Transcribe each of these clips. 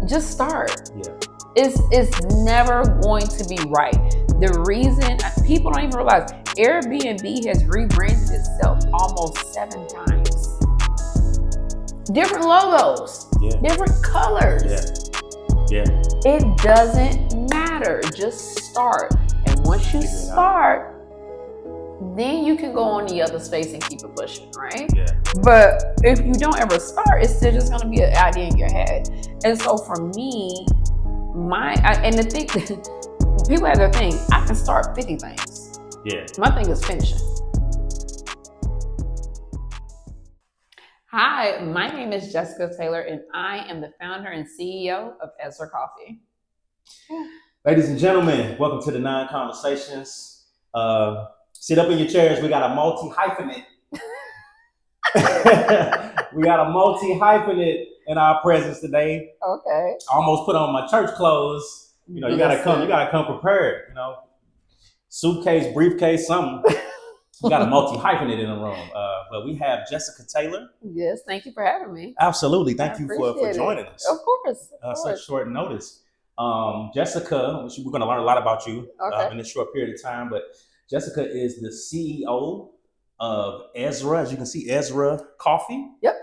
just start. Yeah. It's never going to be right. The reason people don't even realize Airbnb has rebranded itself almost 7 times. Different logos, different colors. Yeah. It doesn't matter. Just start. And once you start, then you can go on the other space and keep it pushing, right? Yeah. But if you don't ever start, it's still just going to be an idea in your head. And so for me, and the thing, people have their thing. I can start 50 things. Yeah. My thing is finishing. Hi, my name is Jessica Taylor, and I am the founder and CEO of Ezra Coffee. Ladies and gentlemen, welcome to the 9 Conversations. Sit up in your chairs. We got a multi-hyphenate. We got a multi-hyphenate in our presence today. Okay. I almost put on my church clothes. You know, you gotta come prepared. You know, suitcase, briefcase, something. We got a multi-hyphenate in the room. But we have Jessica Taylor. Yes, thank you for having me. Absolutely. Thank you for joining us. Of course. Such short notice. Jessica, we're going to learn a lot about you in this short period of time, but Jessica is the CEO of Ezra. As you can see, Ezra Coffee. Yep.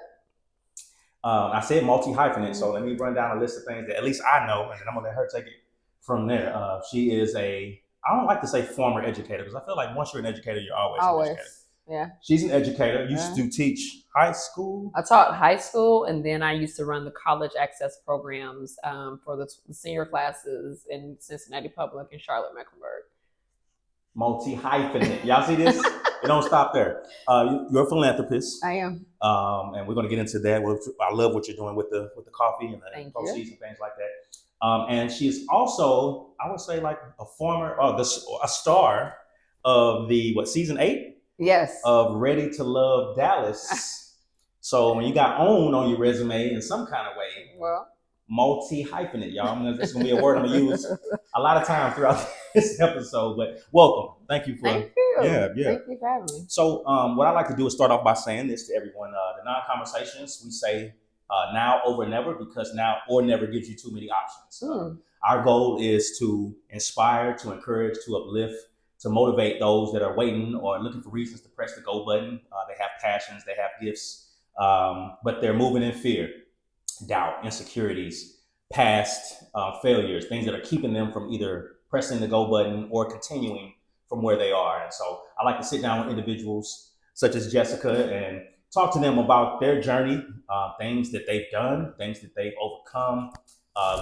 I said multi-hyphenate, so let me run down a list of things that at least I know, and then I'm going to let her take it from there. She is I don't like to say former educator, because I feel like once you're an educator, you're always an educator. Yeah. She's an educator. Used to teach high school. I taught high school, and then I used to run the college access programs for the senior classes in Cincinnati Public and Charlotte Mecklenburg. Multi-hyphenate. Y'all see this? It don't stop there. You're a philanthropist. I am. And we're going to get into that. I love what you're doing with the coffee and the proceeds and things like that. And she is also, I would say, like a star of season 8? Yes. Of Ready to Love Dallas. So when you got own on your resume in some kind of way, well, multi-hyphenate, y'all. That's going to be a word I'm going to use a lot of time throughout this episode. But welcome. Thank you. Thank you. Yeah. Thank you for having me. So what I like to do is start off by saying this to everyone. The 9 Conversations, we say now over never, because now or never gives you too many options. Our goal is to inspire, to encourage, to uplift, to motivate those that are waiting or looking for reasons to press the go button. They have passions, they have gifts, but they're moving in fear, doubt, insecurities, past failures, things that are keeping them from either pressing the go button or continuing from where they are. And so I like to sit down with individuals such as Jessica and talk to them about their journey, things that they've done, things that they've overcome,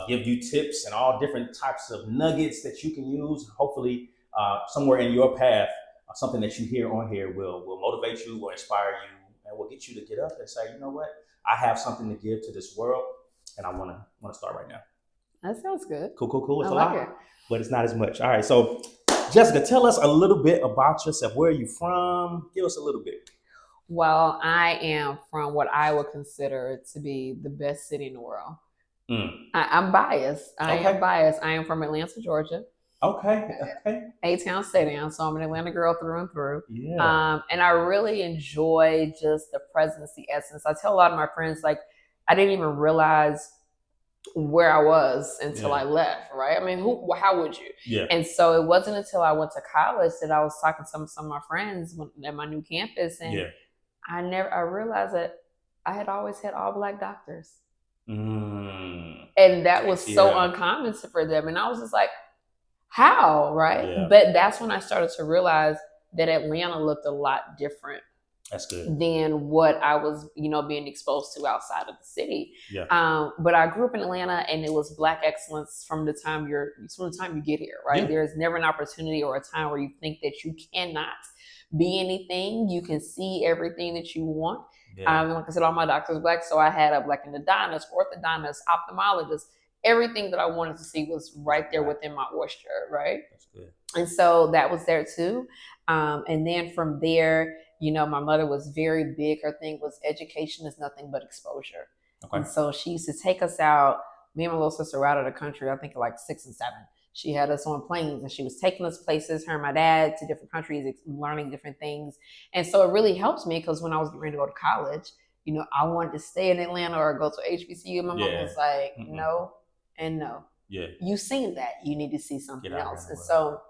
give you tips and all different types of nuggets that you can use. Hopefully, somewhere in your path, something that you hear on here will motivate you, will inspire you, and will get you to get up and say, you know what, I have something to give to this world, and I want to start right now. That sounds good. Cool. It's I a like lot, it. but it's not as much. All right, so Jessica, tell us a little bit about yourself. Where are you from? Give us a little bit. Well, I am from what I would consider to be the best city in the world. I'm biased. I am biased. I am from Atlanta, Georgia. Okay. A-town, stay-down. So I'm an Atlanta girl through and through. Yeah. And I really enjoy just the presence, the essence. I tell a lot of my friends, like, I didn't even realize where I was until I left, right? I mean, how would you? Yeah. And so it wasn't until I went to college that I was talking to some of my friends at my new campus, and I realized that I had always had all Black doctors. And that was so uncommon for them. And I was just like, how, right? Yeah. But that's when I started to realize that Atlanta looked a lot different. That's good. Than what I was, being exposed to outside of the city. Yeah. But I grew up in Atlanta, and it was Black excellence from the time you get here, right? Yeah. There's never an opportunity or a time where you think that you cannot be anything. You can see everything that you want. Yeah. Like I said, all my doctors are Black, so I had a Black endodontist, orthodontist, ophthalmologist. Everything that I wanted to see was right there within my oyster, right? That's good. And so that was there too. And then from there, my mother was very big. Her thing was education is nothing but exposure. Okay. And so she used to take us out. Me and my little sister were out of the country, I think like 6 and 7. She had us on planes, and she was taking us places, her and my dad, to different countries, learning different things. And so it really helped me, because when I was getting ready to go to college, I wanted to stay in Atlanta or go to HBCU. My mom was like, no, and no. Yeah. You've seen that. You need to see something else. And so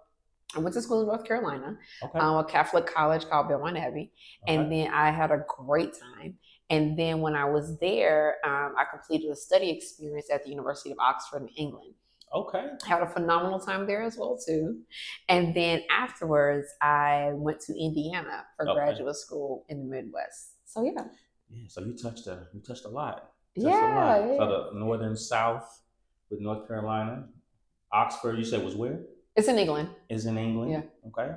I went to school in North Carolina, a Catholic college called Belmont Abbey, and then I had a great time. And then when I was there, I completed a study experience at the University of Oxford in England. Okay. Had a phenomenal time there as well too. And then afterwards, I went to Indiana for graduate school in the Midwest. So yeah. Yeah. So you touched a lot. Yeah. So the northern South with North Carolina, Oxford. You said was where? It's in England. It's in England. Yeah. Okay.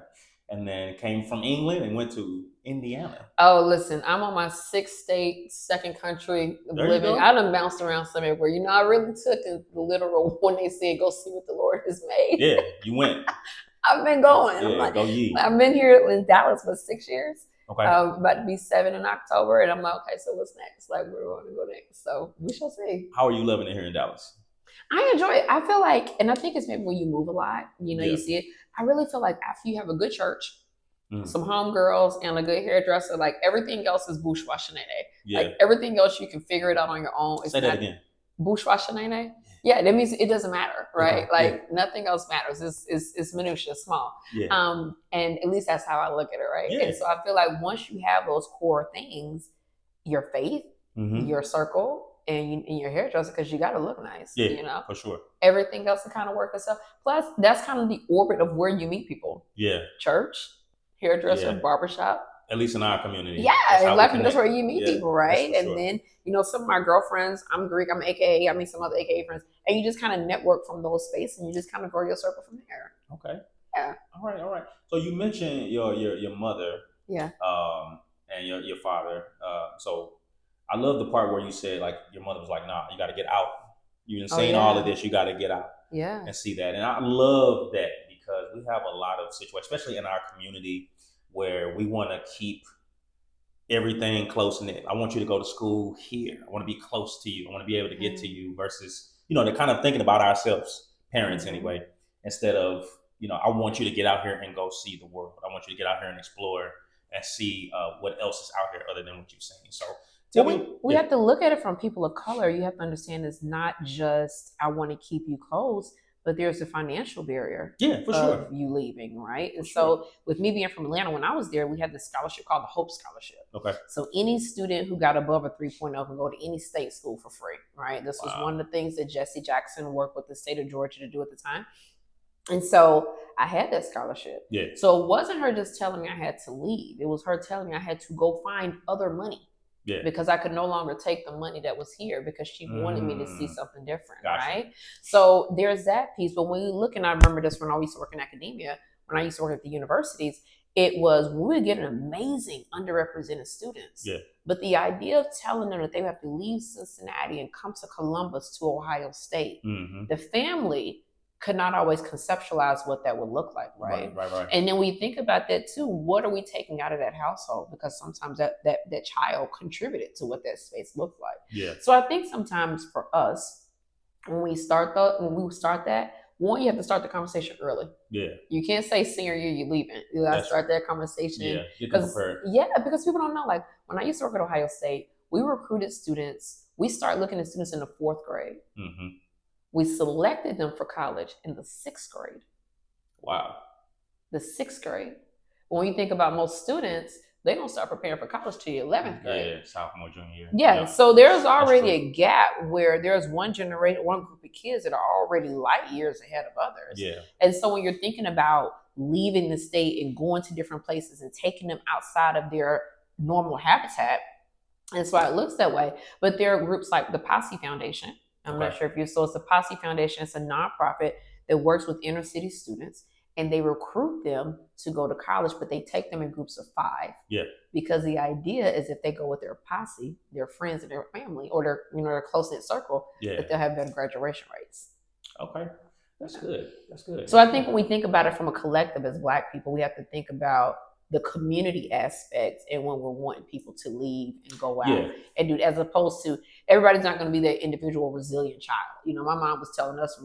And then came from England and went to Indiana. Oh, listen, I'm on my 6th state, 2nd country living. I done bounced around somewhere. You know, I really took the literal when they said, go see what the Lord has made. Yeah, you went. I've been going. Yeah, like, go ye. I've been here in Dallas for 6 years. Okay. About to be 7 in October. And I'm like, okay, so what's next? Like, where do I want to go next? So we shall see. How are you living it here in Dallas? I enjoy it. I feel like, and I think it's maybe when you move a lot, you know, you see it. I really feel like after you have a good church, some homegirls, and a good hairdresser, like everything else is bourgeois shenanigans. Yeah. Like everything else, you can figure it out on your own. Say that again. Bourgeois shenanigans. Yeah, that means it doesn't matter, right? Like nothing else matters. It's minutia, small. Yeah. And at least that's how I look at it, right? Yeah. And so I feel like once you have those core things, your faith, your circle, and your hairdresser, because you got to look nice. Yeah, you know, for sure. Everything else to kind of work itself. Plus, that's kind of the orbit of where you meet people. Yeah. Church, hairdresser, barbershop. At least in our community. Yeah, that's where you meet people, right? And then, you know, some of my girlfriends, I'm Greek, I'm AKA, I mean some other AKA friends, and you just kind of network from those spaces, and you just kind of grow your circle from there. Okay. Yeah. All right. So you mentioned your mother. Yeah. And your father. So I love the part where you said, like, your mother was like, nah, you got to get out. You've been saying all of this, you got to get out. Yeah. And see that. And I love that because we have a lot of situations, especially in our community, where we want to keep everything close knit. I want you to go to school here. I want to be close to you. I want to be able to get to you versus, you know, they're kind of thinking about ourselves, parents anyway, instead of, you know, I want you to get out here and go see the world. I want you to get out here and explore and see what else is out here other than what you've seen. So we have to look at it from people of color. You have to understand it's not just, I want to keep you close, but there's a financial barrier of you leaving, right? And so with me being from Atlanta, when I was there, we had this scholarship called the Hope Scholarship. Okay. So any student who got above a 3.0 can go to any state school for free, right? This was one of the things that Jesse Jackson worked with the state of Georgia to do at the time. And so I had that scholarship. Yeah. So it wasn't her just telling me I had to leave. It was her telling me I had to go find other money. Yeah. Because I could no longer take the money that was here because she wanted me to see something different, gotcha. Right? So there's that piece. But when you look, and I remember this when I used to work in academia, when I used to work at the universities, it was we would get an amazing underrepresented students. Yeah. But the idea of telling them that they have to leave Cincinnati and come to Columbus to Ohio State, the family could not always conceptualize what that would look like, right? Right. And then we think about that too. What are we taking out of that household? Because sometimes that child contributed to what that space looked like. Yeah. So I think sometimes for us, when we start that, one, you have to start the conversation early. Yeah. You can't say senior year you're leaving. You gotta start that conversation. Yeah. Because people don't know. Like when I used to work at Ohio State, we recruited students. We start looking at students in the 4th grade. Mm-hmm. We selected them for college in the 6th grade. Wow. The 6th grade. When you think about most students, they don't start preparing for college till your 11th grade. Yeah, sophomore, junior year. Yeah, so there's already a gap where there's one generation, one group of kids that are already light years ahead of others. Yeah. And so when you're thinking about leaving the state and going to different places and taking them outside of their normal habitat, that's why it looks that way. But there are groups like the Posse Foundation. I'm not sure if you saw. It's the Posse Foundation. It's a nonprofit that works with inner city students, and they recruit them to go to college, but they take them in groups of 5. Yeah. Because the idea is if they go with their posse, their friends and their family, or their close-knit circle, that they'll have better graduation rates. Okay. That's good. So I think when we think about it from a collective as Black people, we have to think about the community aspect and when we're wanting people to leave and go out and do, as opposed to everybody's not going to be that individual resilient child. You know, my mom was telling us,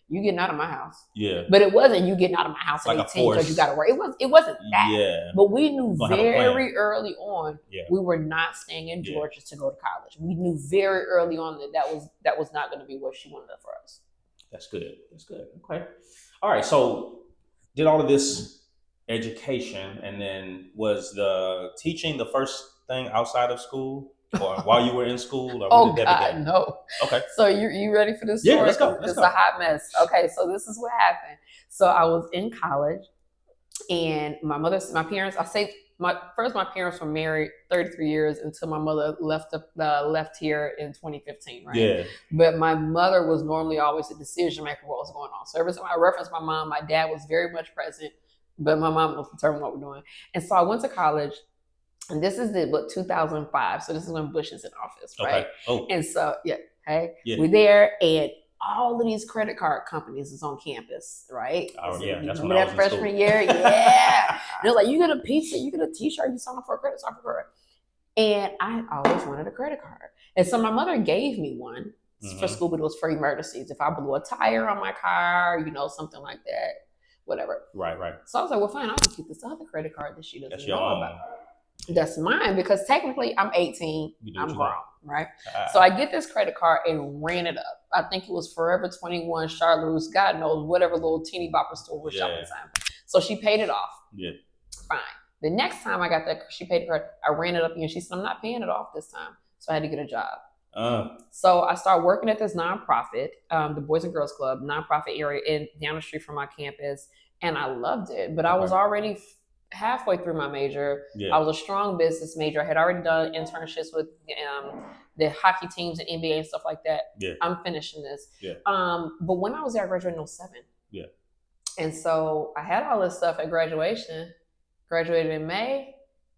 you getting out of my house. Yeah. But it wasn't you getting out of my house at 18 because you got to work. It wasn't that. Yeah. But we knew very early on we were not staying in Georgia to go to college. We knew very early on that was not going to be what she wanted for us. That's good. That's good. Okay. All right. So did all of this education, and then was the teaching the first thing outside of school, or while you were in school, or Oh where did that God, begin? no. Okay. So you ready for this Yeah, story? let's go. It's a hot mess. Okay, so this is what happened. So I was in college, and my parents. My parents were married 33 years until my mother left here in 2015, right? Yeah. But my mother was normally always a decision maker what was going on. So every time I referenced my mom, my dad was very much present, but my mom was determined what we're doing. And so I went to college, and this is 2005. So this is when Bush is in office, right? Okay. Oh. And so yeah, Yeah. we're there, and all of these credit card companies is on campus, right? Oh, So yeah, that's remember when I that was in freshman school. year? Yeah. And it was like, you get a pizza, you get a t-shirt, you sign up for a credit card. And I always wanted a credit card. And so my mother gave me one for school, but it was for emergencies. If I blew a tire on my car, something like that, whatever. Right. So I was like, well, fine, I'll just get this other credit card that she doesn't know own. about. That's mine, because technically I'm 18, I'm grown, right? Ah. So I get this credit card and ran it up. I think it was Forever 21, Charlotte's, God knows, whatever little teeny bopper store was shopping time. So she paid it off. Yeah. Fine. The next time I got that, she paid her, I ran it up again. She said, I'm not paying it off this time. So I had to get a job. So I started working at this nonprofit, the Boys and Girls Club, nonprofit area down the street from my campus. And I loved it, but I was already halfway through my major. I was a strong business major. I had already done internships with the hockey teams and NBA and stuff like that. Yeah. I'm finishing this. Yeah. But when I was there, I graduated in 07. Yeah. And so I had all this stuff at graduation. Graduated in May.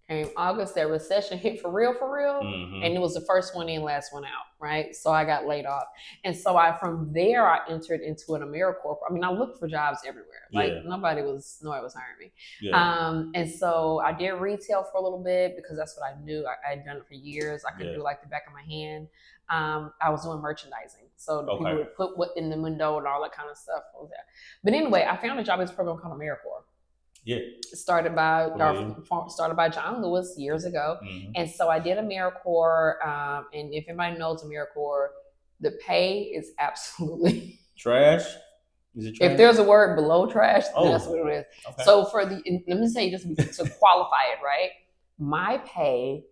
Came August, that recession hit for real. Mm-hmm. And it was the first one in, last one out, right? So I got laid off. And so from there, I entered into an AmeriCorps. I mean, I looked for jobs everywhere. Like nobody was hiring me. Yeah. And so I did retail for a little bit because that's what I knew. I had done it for years. I could do like the back of my hand. I was doing merchandising. So people would put what in the window and all that kind of stuff. But anyway, I found a job in this program called AmeriCorps. Yeah. Started by John Lewis years ago. Mm-hmm. And so I did AmeriCorps. And if anybody knows AmeriCorps, the pay is absolutely trash. Is it trash? If there's a word below trash, that's what it is. Okay. So let me say, just to qualify it, right? My pay,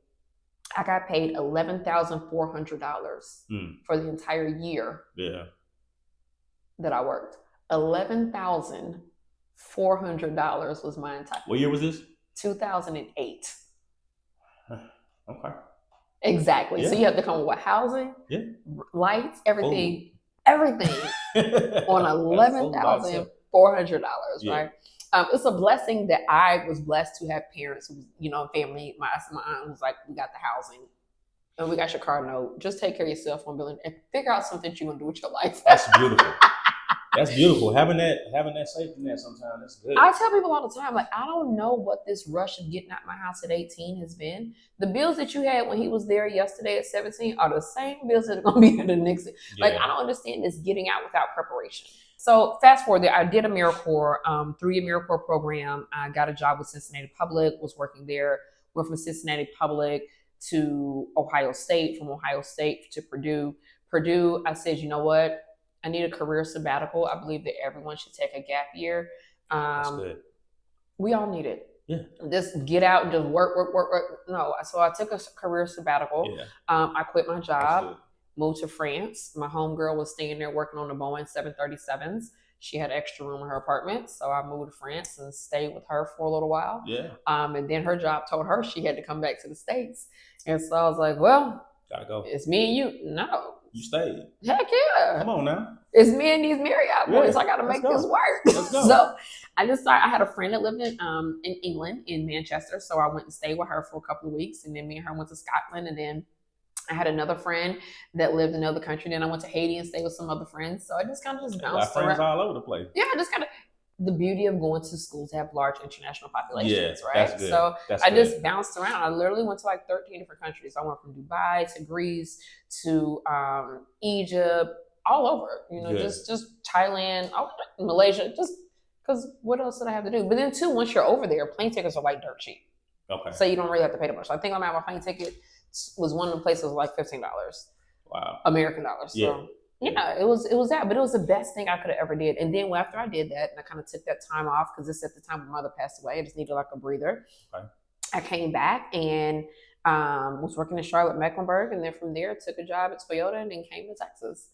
I got paid $11,400 for the entire year. Yeah. That I worked. $11,400 was my entire. What year was this? 2008. Okay. Exactly. Yeah. So you have to come with housing, lights, everything on $11,400, right? It's a blessing that I was blessed to have parents who, family. My aunt was like, we got the housing and we got your car note. Just take care of yourself on billing and figure out something you're gonna do with your life. That's beautiful. That's beautiful. Having that safety net sometimes, that's good. I tell people all the time, like, I don't know what this rush of getting out my house at 18 has been. The bills that you had when he was there yesterday at 17 are the same bills that are going to be here the next day. Like, I don't understand this getting out without preparation. So fast forward there, I did AmeriCorps, 3-year AmeriCorps program. I got a job with Cincinnati Public, was working there. Went from Cincinnati Public to Ohio State, from Ohio State to Purdue. Purdue, I said, you know what? I need a career sabbatical. I believe that everyone should take a gap year. That's good. We all need it. Yeah. Just get out and just work. No. So I took a career sabbatical. Yeah. I quit my job, moved to France. My homegirl was staying there working on the Boeing 737s. She had extra room in her apartment. So I moved to France and stayed with her for a little while. Yeah. And then her job told her she had to come back to the States. And so I was like, well, gotta go. It's me and you. No. You stayed. Heck yeah. Come on now. It's me and these Marriott boys. I got to make this work. Let's go. So I had a friend that lived in England, in Manchester. So I went and stayed with her for a couple of weeks. And then me and her went to Scotland. And then I had another friend that lived in another country. Then I went to Haiti and stayed with some other friends. So I just kind of bounced around. Friends all over the place. Yeah, just kind of. The beauty of going to schools to have large international populations, right? That's good. So that's I good. Just bounced around. I literally went to like 13 different countries. I went from Dubai to Greece to Egypt, all over. Just Thailand, Malaysia, just because what else did I have to do? But then too, once you're over there, plane tickets are like dirt cheap. Okay. So you don't really have to pay that much. I think my plane ticket was one of the places like $15. Wow. American dollars. So Yeah, it was that, but it was the best thing I could have ever did. And then after I did that, and I kind of took that time off because it's at the time my mother passed away. I just needed like a breather. Okay. I came back and was working in Charlotte, Mecklenburg, and then from there took a job at Toyota and then came to Texas.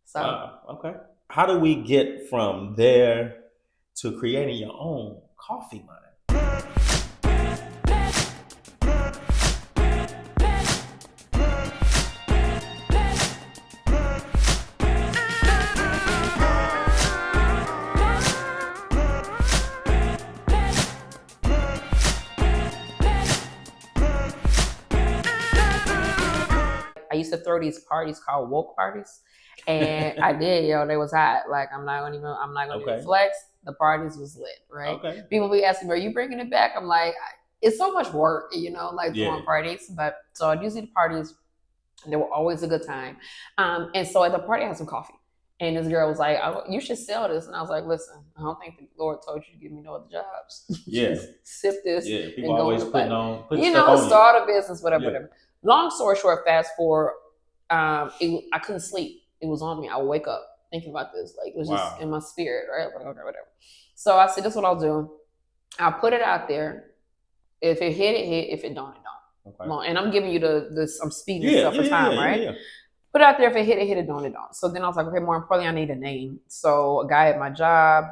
So okay. How do we get from there to creating your own coffee money? I used to throw these parties called woke parties, and I did, they was hot. Like I'm not gonna even flex. The parties was lit, right? Okay. People be asking me, "Are you bringing it back?" I'm like, it's so much work, like throwing parties. But so I usually the parties, they were always a good time. And so at the party, I had some coffee, and this girl was like, "You should sell this," and I was like, "Listen, I don't think the Lord told you to give me no other jobs. Yeah, sip this. Yeah, people always putting stuff on start a business, whatever." Long story short, fast forward, I couldn't sleep. It was on me. I would wake up thinking about this. Like, it was just in my spirit, right? Whatever. So I said, this is what I'll do. I'll put it out there. If it hit, it hit. If it don't, it don't. Okay. And I'm giving you I'm speeding stuff for time, right? Yeah. Put it out there. If it hit, it don't, it don't. So then I was like, okay, more importantly, I need a name. So a guy at my job,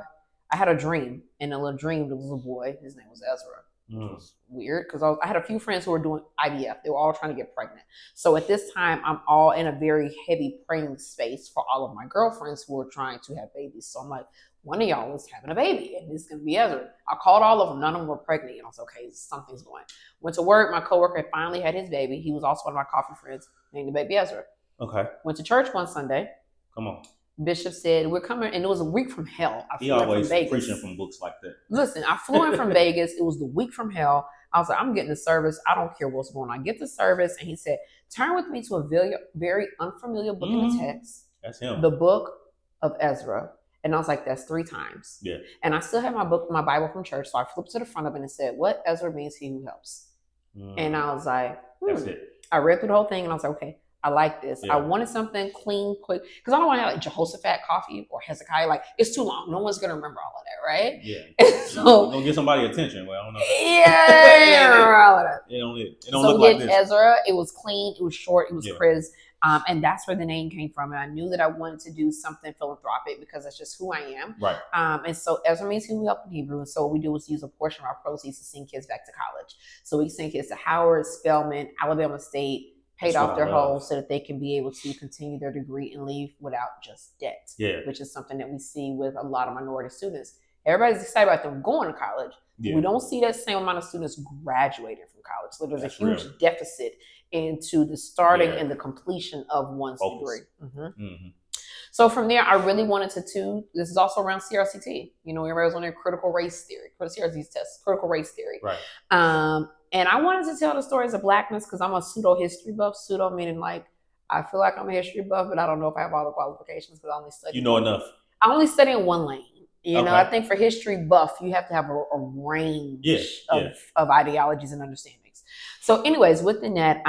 I had a dream. And a little dream, there was a boy. His name was Ezra. Which was weird because I had a few friends who were doing IVF. They were all trying to get pregnant. So at this time, I'm all in a very heavy praying space for all of my girlfriends who were trying to have babies. So I'm like, one of y'all is having a baby, and it's going to be Ezra. I called all of them. None of them were pregnant. And I was like, okay, something's going. Went to work. My coworker finally had his baby. He was also one of my coffee friends, named the baby Ezra. Okay. Went to church one Sunday. Come on. Bishop said, we're coming, and it was a week from hell. He always preaching from books like that. Listen, I flew in from Vegas. It was the week from hell. I was like, I'm getting the service. I don't care what's going on. I get the service, and he said, turn with me to a very, very unfamiliar book in the text. That's him. The book of Ezra. And I was like, that's 3 times. Yeah. And I still had my Bible from church, so I flipped to the front of it and it said, what Ezra means, he who helps. And I was like, that's it. I read through the whole thing, and I was like, okay, I like this. Yeah. I wanted something clean, quick, because I don't want to have like Jehoshaphat coffee or Hezekiah. Like, it's too long. No one's gonna remember all of that, right? Yeah. So don't get somebody attention. Well, I don't know. Yeah, all of that. It don't look like this. Ezra, it was clean. It was short. It was crisp. And that's where the name came from. And I knew that I wanted to do something philanthropic because that's just who I am. Right. And so Ezra means he who helped in Hebrew. And so what we do is use a portion of our proceeds to send kids back to college. So we send kids to Howard, Spelman, Alabama State, paid off their whole so that they can be able to continue their degree and leave without just debt. Yeah. Which is something that we see with a lot of minority students. Everybody's excited about them going to college. Yeah. We don't see that same amount of students graduating from college. So there's a huge deficit into the starting and the completion of one's degree. So from there, I really wanted to this is also around CRCT. Everybody's on their critical race theory, CRC's test, critical race theory. Right. And I wanted to tell the stories of Blackness because I'm a pseudo history buff. Pseudo meaning like, I feel like I'm a history buff, but I don't know if I have all the qualifications because I only study. Enough. I only study in one lane. I think for history buff, you have to have a range of ideologies and understandings. So anyways, within that,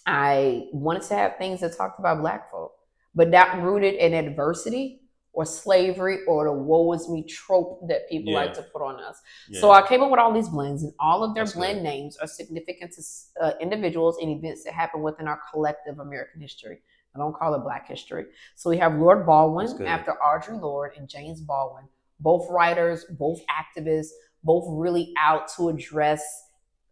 I wanted to have things that talked about Black folk, but not rooted in adversity or slavery or the woe is me trope that people like to put on us. Yeah. So I came up with all these blends, and all of their blend names are significant to individuals and events that happen within our collective American history. I don't call it Black history. So we have Lord Baldwin after Audre Lorde and James Baldwin, both writers, both activists, both really out to address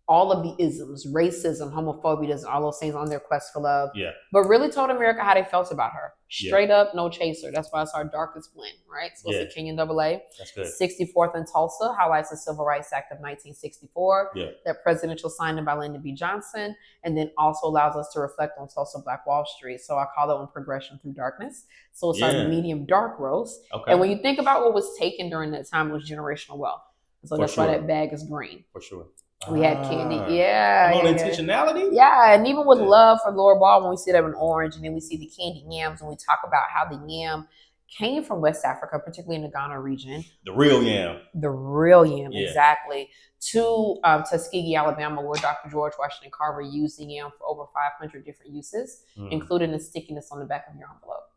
all of the isms, racism, homophobia, all those things on their quest for love. Yeah. But really told America how they felt about her. Straight up, no chaser. That's why it's our darkest blend, right? So it's a Kenyan AA. That's good. 64th in Tulsa highlights the Civil Rights Act of 1964. Yeah. That presidential signing by Lyndon B. Johnson. And then also allows us to reflect on Tulsa Black Wall Street. So I call that one Progression Through Darkness. So it's our medium dark roast. Okay. And when you think about what was taken during that time, it was generational wealth. So that's why that bag is green. For sure. We had candy. Yeah. Intentionality? Yeah. And even with love for Lord Baldwin, we see that in orange. And then we see the candy yams. And we talk about how the yam came from West Africa, particularly in the Ghana region. The real yam. The real yam, exactly. To Tuskegee, Alabama, where Dr. George Washington Carver used the yam for over 500 different uses, including the stickiness on the back of your envelope.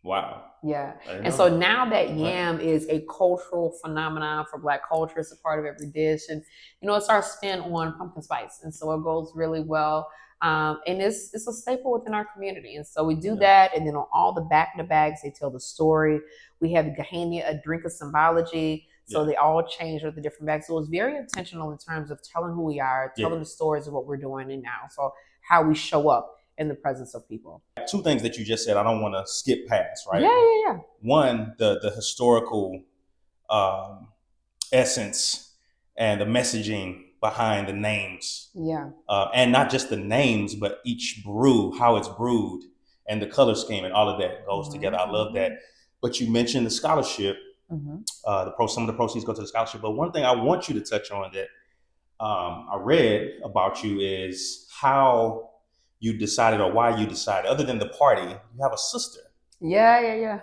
Wow. Yeah. And so now that yam is a cultural phenomenon for Black culture, it's a part of every dish. And, it's our spin on pumpkin spice. And so it goes really well. And it's a staple within our community. And so we do that. And then on all the back of the bags, they tell the story. We have Gahania, a drink of symbology. So they all change with the different bags. So it's very intentional in terms of telling who we are, telling the stories of what we're doing and now. So how we show up in the presence of people. Two things that you just said I don't want to skip past, right? Yeah. One, the historical essence and the messaging behind the names. Yeah. And not just the names, but each brew, how it's brewed, and the color scheme and all of that goes together. I love that. But you mentioned the scholarship. Some of the proceeds go to the scholarship. But one thing I want you to touch on that I read about you is how you decided, or why you decided, other than the party, you have a sister. Yeah.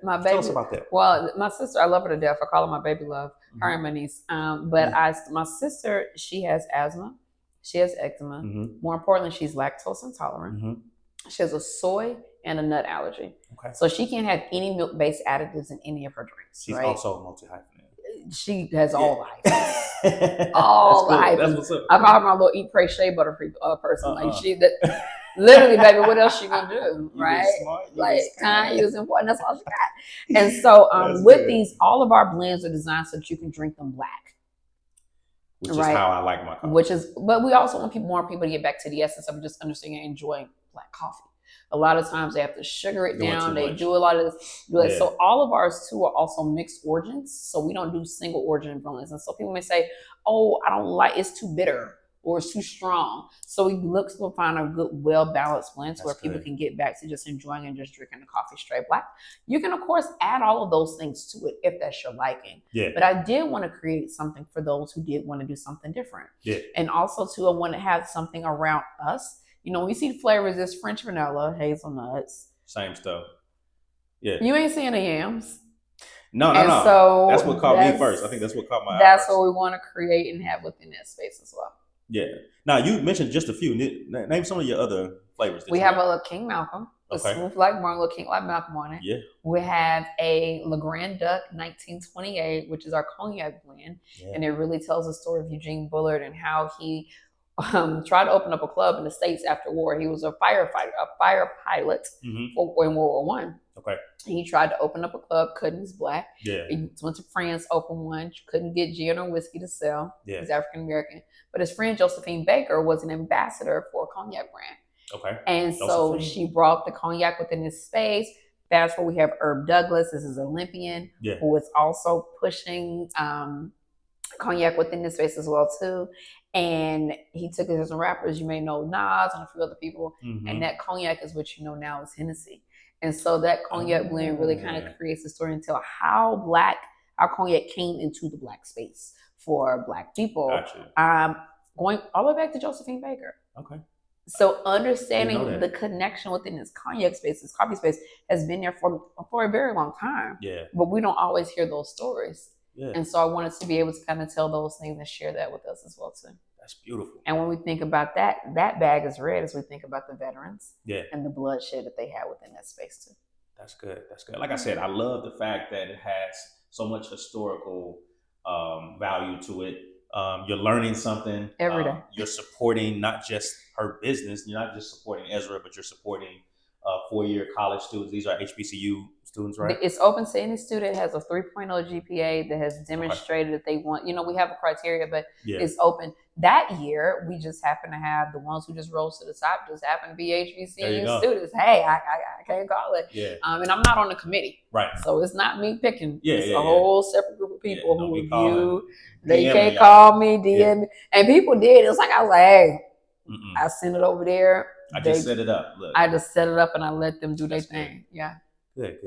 My baby. Tell us about that. Well, my sister, I love her to death. I call her my baby love. Her and my niece. My sister, she has asthma. She has eczema. More importantly, she's lactose intolerant. She has a soy and a nut allergy. Okay. So she can't have any milk-based additives in any of her drinks. She's also multi-hyphenate. She has all the hyphens. All the hyphens. That's what's up. I call her my little eat, pray, shea butter person. Like literally, baby, what else she gonna do, right? Like time is important. That's all she got. And so with these, all of our blends are designed so that you can drink them black. Which is how I like my coffee. But we also want more people to get back to the essence of just understanding and enjoying black coffee. A lot of times they have to sugar it down. They do a lot of this. So all of ours too are also mixed origins. So we don't do single origin blends. And so people may say, "Oh, I don't like it's too bitter or it's too strong." So we look to find a good, well-balanced blend where people can get back to just enjoying and just drinking the coffee straight black. You can, of course, add all of those things to it if that's your liking. Yeah. But I did want to create something for those who did want to do something different. Yeah. And also, too, I want to have something around us. We see the flavors, there's French vanilla, hazelnuts. Same stuff. Yeah. You ain't seeing the yams. No. So that's what caught me first. I think that's what caught my eye. That's what we want to create and have within that space as well. Yeah. Now, you mentioned just a few. Name some of your other flavors. We have a King Malcolm, a smooth like Marlon, little King like Malcolm on it. Yeah. We have a Le Grand Duc 1928, which is our cognac blend. Yeah. And it really tells the story of Eugene Bullard and how he tried to open up a club in the States after war. He was a firefighter, a fire pilot in World War One. Okay. He tried to open up a club, couldn't. He's black. Yeah. He went to France, opened one, couldn't get gin or whiskey to sell. Yeah. He's African American. But his friend Josephine Baker was an ambassador for a cognac brand. Okay. And so she brought the cognac within this space. That's where we have Herb Douglas. This is Olympian, who is also pushing cognac within this space as well too. And he took it as some rappers. You may know Nas and a few other people. And that cognac is what you know now is Hennessy. And so that cognac blend really kind of creates a story and tell how our cognac came into the black space for black people. Gotcha. Going all the way back to Josephine Baker. Okay. So understanding the connection within this cognac space, this coffee space, has been there for a very long time. Yeah. But we don't always hear those stories. Yeah. And so I wanted to be able to kind of tell those things and share that with us as well too. That's beautiful. And when we think about that bag is red as we think about the veterans and the bloodshed that they had within that space too. That's good. That's good. Like I said, I love the fact that it has so much historical value to it. You're learning something every day. You're supporting not just her business. You're not just supporting Ezra, but you're supporting 4-year college students. These are HBCU students, right? It's open to any student has a 3.0 GPA that has demonstrated that they want, we have a criteria, but it's open. That year, we just happen to have the ones who just rose to the top just happen to be HBCU students. Hey, I can't call it. Yeah. And I'm not on the committee. Right. So it's not me picking. It's a whole separate group of people who review. They can't call me, DM me. And people did. It was like, I was like, hey, I sent it over there. I just set it up. Look. I just set it up and I let them do their thing. Yeah. Good.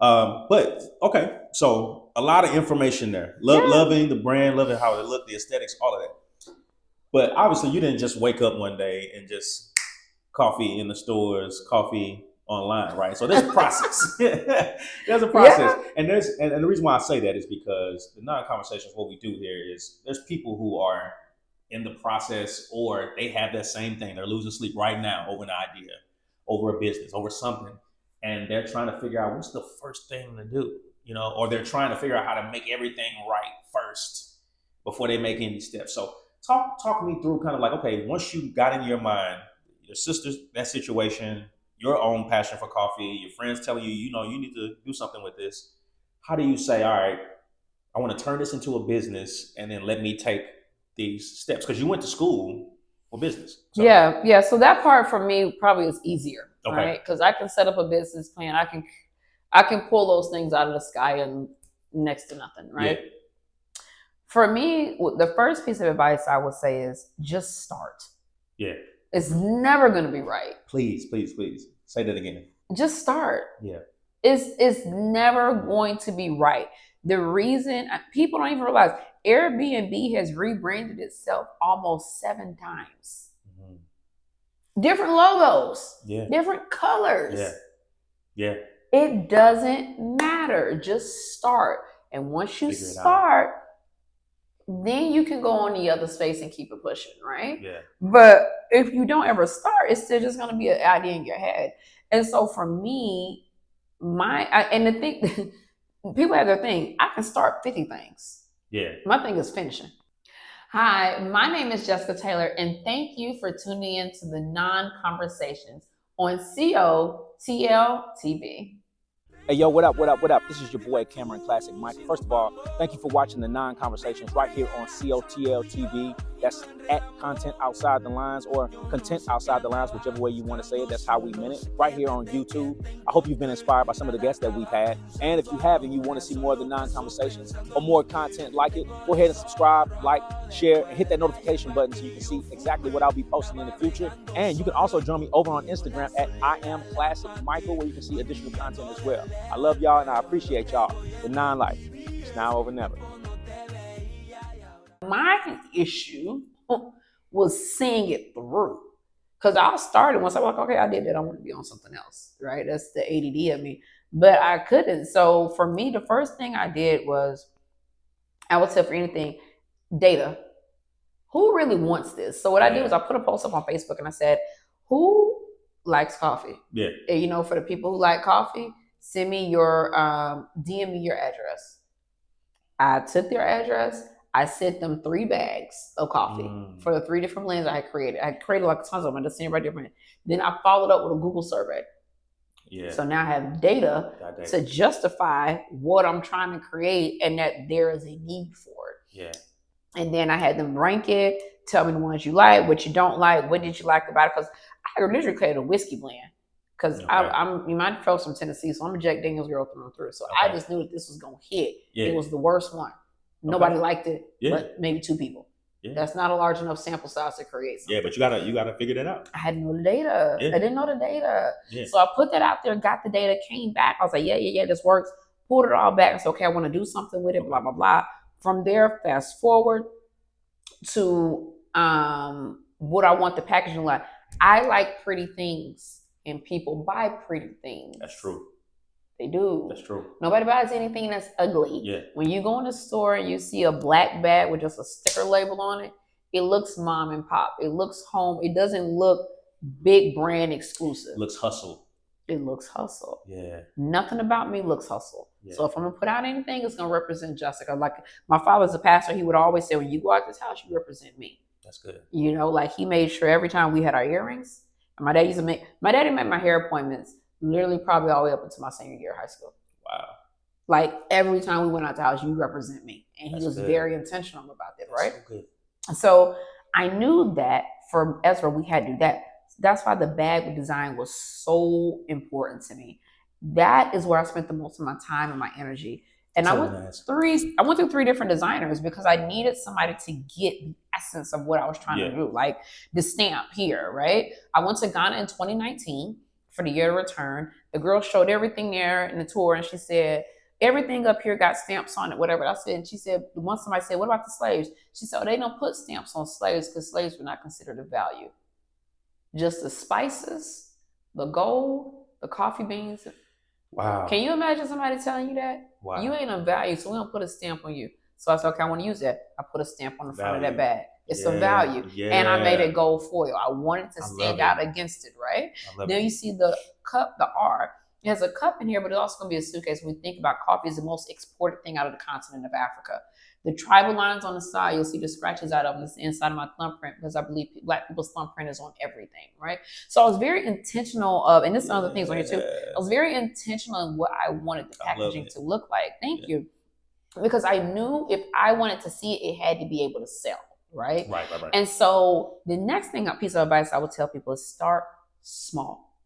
But okay, so a lot of information there. Loving the brand, loving how it looked, the aesthetics, all of that. But obviously, you didn't just wake up one day and just coffee in the stores, coffee online, right? So there's a process. There's a process, and the reason why I say that is because the non-conversations, what we do here is there's people who are in the process, or they have that same thing. They're losing sleep right now over an idea, over a business, over something. and they're trying to figure out what's the first thing to do, or they're trying to figure out how to make everything right first before they make any steps. So talk me through kind of like, okay, once you got in your mind, your sister's that situation, your own passion for coffee, your friends telling you, you need to do something with this. How do you say, all right, I want to turn this into a business, and then let me take these steps? Because you went to school for business. So. Yeah. So that part for me probably is easier, okay, right? Because I can set up a business plan. I can pull those things out of the sky and next to nothing, right? Yeah. For me, the first piece of advice I would say is just start. Yeah. It's never going to be right. Please say that again. Just start. Yeah. It's never going to be right. The reason people don't even realize Airbnb has rebranded itself almost 7 times. Mm-hmm. Different logos. Yeah. Different colors. Yeah. It doesn't matter. Just start. And once you start, then you can go on the other space and keep it pushing, right? Yeah. But if you don't ever start, it's still just going to be an idea in your head. And so for me, and the thing, people have their thing. I can start 50 things. Yeah. My thing is finishing. Hi, my name is Jessica Taylor, and thank you for tuning in to the Non-Conversations on COTL-TV. Hey, yo, what up? This is your boy, Cameron Classic Mike. First of all, thank you for watching the Non-Conversations right here on COTL-TV. That's at Content Outside the Lines, or Content Outside the Lines, whichever way you want to say it. That's how we meant it. Right here on YouTube. I hope you've been inspired by some of the guests that we've had. And if you haven't, you want to see more of the Non-Conversations or more content like it, go ahead and subscribe, like, share, and hit that notification button so you can see exactly what I'll be posting in the future. And you can also join me over on Instagram at IamClassicMichael, where you can see additional content as well. I love y'all and I appreciate y'all. The non-life. It's now over never. My issue was seeing it through. Because I started once I'm like, okay, I did that. I want to be on something else, right? That's the ADD of me. But I couldn't. So for me, the first thing I did was, I would say for anything, data. Who really wants this? So what I did was I put a post up on Facebook and I said, who likes coffee? Yeah. And, for the people who like coffee, send me your, DM me your address. I took their address. I sent them 3 bags of coffee for the 3 different blends I had created. I created like tons of them. I just sent everybody different. Then I followed up with a Google survey. Yeah. So now I have data to justify what I'm trying to create and that there is a need for it. Yeah. And then I had them rank it, tell me the ones you like, what you don't like, what did you like about it. Because I literally created a whiskey blend. Because you might feel from Tennessee, so I'm a Jack Daniels girl through and through. So I just knew that this was going to hit. Yeah. It was the worst one. Nobody liked it, but maybe 2 people. Yeah. That's not a large enough sample size to create something. Yeah, but you gotta figure that out. I had to know the data. Yeah. I didn't know the data. Yeah. So I put that out there, got the data, came back. I was like, yeah, this works. Pulled it all back and said, okay, I want to do something with it, blah, blah, blah. From there, fast forward to what I want the packaging like. I like pretty things, and people buy pretty things. That's true. They do. That's true. Nobody buys anything that's ugly. Yeah. When you go in the store and you see a black bag with just a sticker label on it, it looks mom and pop. It looks home. It doesn't look big brand exclusive. It looks hustle. It looks hustle. Yeah. Nothing about me looks hustle. Yeah. So if I'm going to put out anything, it's going to represent Jessica. Like my father's a pastor. He would always say, when you go out this house, you represent me. That's good. Like he made sure every time we had our earrings, and my daddy made my hair appointments literally probably all the way up until my senior year of high school. Wow. Like every time we went out the house, you represent me. And he was good. Very intentional about that, right? So good. So I knew that for Ezra, we had to do that. That's why the bag design was so important to me. That is where I spent the most of my time and my energy. And I went through 3 different designers because I needed somebody to get the essence of what I was trying to do. Like the stamp here, right? I went to Ghana in 2019 for the year of return. The girl showed everything there in the tour, and she said, everything up here got stamps on it, whatever. I said, and she said, once somebody said, what about the slaves? She said, they don't put stamps on slaves because slaves were not considered of value. Just the spices, the gold, the coffee beans. Wow. Can you imagine somebody telling you that? Wow. You ain't of value, so we don't put a stamp on you. So I said, okay, I want to use that. I put a stamp on the front of that bag. It's a value. Yeah. And I made it gold foil. I wanted to stand out against it, right? Then you see the cup, the R. It has a cup in here, but it's also going to be a suitcase. When we think about coffee, is the most exported thing out of the continent of Africa. The tribal lines on the side, you'll see the scratches out of them. It's the inside of my thumbprint because I believe Black people's thumbprint is on everything, right? So I was very intentional of, and this is other things on here too. I was very intentional in what I wanted the packaging to look like. Thank you. Because I knew if I wanted to see it, it had to be able to sell, right? Right. And so the next piece of advice I would tell people is start small.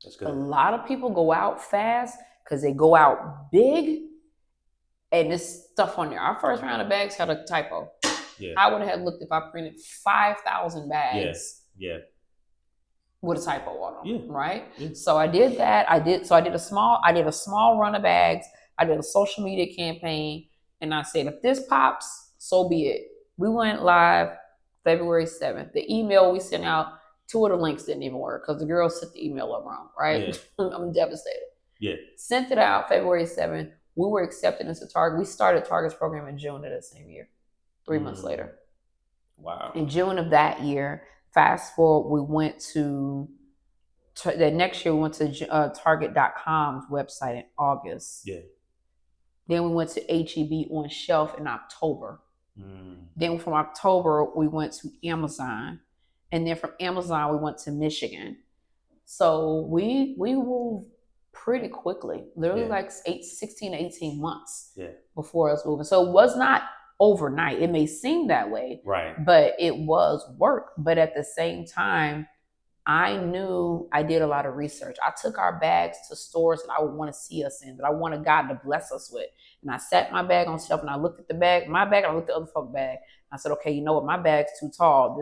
That's good. A lot of people go out fast because they go out big. And this stuff on there. Our first round of bags had a typo. Yeah. I would have looked if I printed 5,000 bags. Yeah. With a typo on them. Yeah. Right? Yeah. So I did that. I did a small run of bags. I did a social media campaign. And I said, if this pops, so be it. We went live February 7th. The email we sent out, 2 of the links didn't even work because the girl sent the email up wrong. Right? Yeah. I'm devastated. Yeah. Sent it out February 7th. We were accepted into Target. We started Target's program in June of that same year, 3 months later. Wow. In June of that year, fast forward, we went to, the next year we went to Target.com's website in August. Yeah. Then we went to HEB on shelf in October. Then from October, we went to Amazon. And then from Amazon, we went to Michigan. So we moved pretty quickly, literally like 16 to 18 months before us moving. So it was not overnight. It may seem that way, right? But it was work. But at the same time, I knew I did a lot of research. I took our bags to stores that I would want to see us in, that I wanted God to bless us with. And I sat my bag on shelf and I looked at my bag, and I looked at the other folks' bag. I said, okay, you know what? My bag's too tall.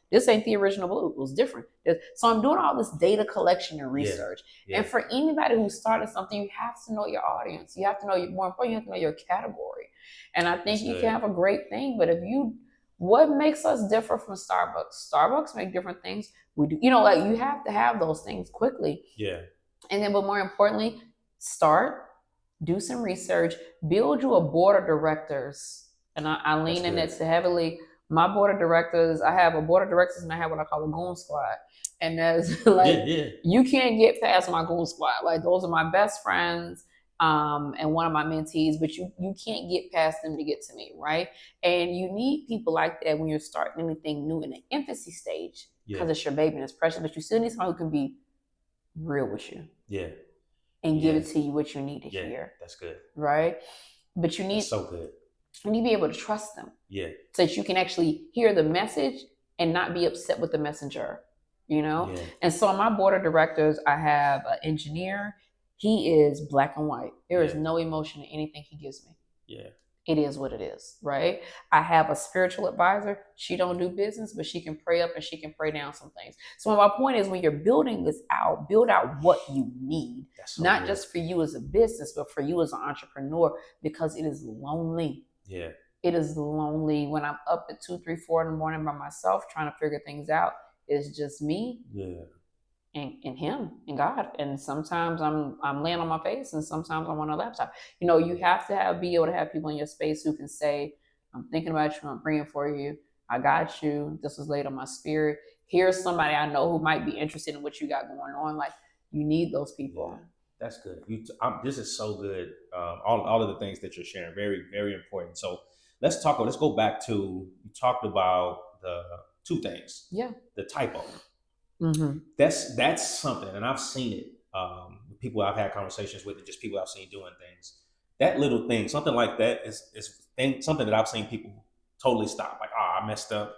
This ain't the original blue. It was different. So I'm doing all this data collection and research. And for anybody who started something, you have to know your audience. You have to know more important, you have to know your category. And I think you can have a great thing, but what makes us differ from Starbucks? Starbucks make different things. We do, you have to have those things quickly. Yeah. And then, but more importantly, do some research, build you a board of directors. And I lean in it heavily. My board of directors, I have a board of directors and I have what I call a goon squad. And that's you can't get past my goon squad. Like, those are my best friends and one of my mentees, but you can't get past them to get to me, right? And you need people like that when you're starting anything new in the infancy stage, because it's your baby and it's precious, but you still need someone who can be real with you. Yeah. And give it to you what you need to hear. That's good. Right? But you need... That's so good. You need to be able to trust them. Yeah. So that you can actually hear the message and not be upset with the messenger, Yeah. And so on my board of directors, I have an engineer. He is black and white. There is no emotion in anything he gives me. Yeah. It is what it is, right? I have a spiritual advisor. She don't do business, but she can pray up and she can pray down some things. So my point is, when you're building this out, build out what you need, not just for you as a business, but for you as an entrepreneur, because it is lonely. Yeah. It is lonely when I'm up at 2, 3, 4 in the morning by myself trying to figure things out. It's just me. Yeah. And him and God. And sometimes I'm laying on my face and sometimes I'm on a laptop. You have to be able to have people in your space who can say, I'm thinking about you, I'm praying for you, I got you, this was laid on my spirit. Here's somebody I know who might be interested in what you got going on. Like, you need those people. Yeah, that's good. This is so good. All of the things that you're sharing, very, very important. So let's go back to, you talked about the 2 things. Yeah. The typo. Mm-hmm. That's something, and I've seen it with people I've had conversations with, and just people I've seen doing things. That little thing, something like that, is something that I've seen people totally stop. Like, I messed up.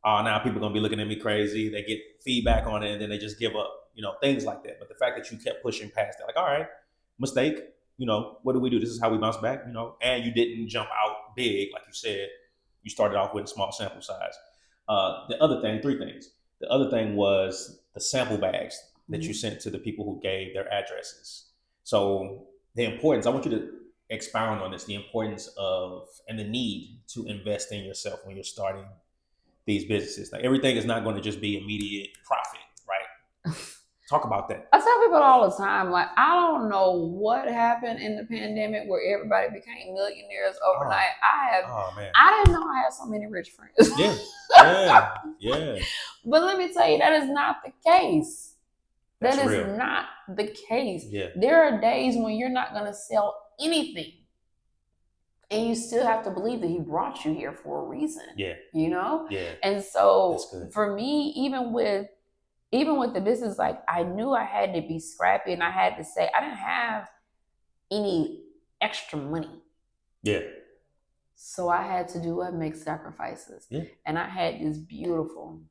Now people are gonna be looking at me crazy. They get feedback on it, and then they just give up. Things like that. But the fact that you kept pushing past that, like, all right, mistake. What do we do? This is how we bounce back. And you didn't jump out big, like you said. You started off with a small sample size. The other thing, 3 things. The other thing was the sample bags that you sent to the people who gave their addresses. So the importance, I want you to expound on this, the importance of and the need to invest in yourself when you're starting these businesses. Like, everything is not going to just be immediate profit, right? Talk about that. I tell people all the time, like, I don't know what happened in the pandemic where everybody became millionaires overnight. I didn't know I had so many rich friends. Yeah. But let me tell you, that is not the case. That is real. not the case. Yeah. There are days when you're not going to sell anything. And you still have to believe that he brought you here for a reason. Yeah. You know? Yeah. And so for me, even with the business, like I knew I had to be scrappy, and I had to say I didn't have any extra money. Yeah. So I had to do what? Make sacrifices. Yeah. And I had this beautiful,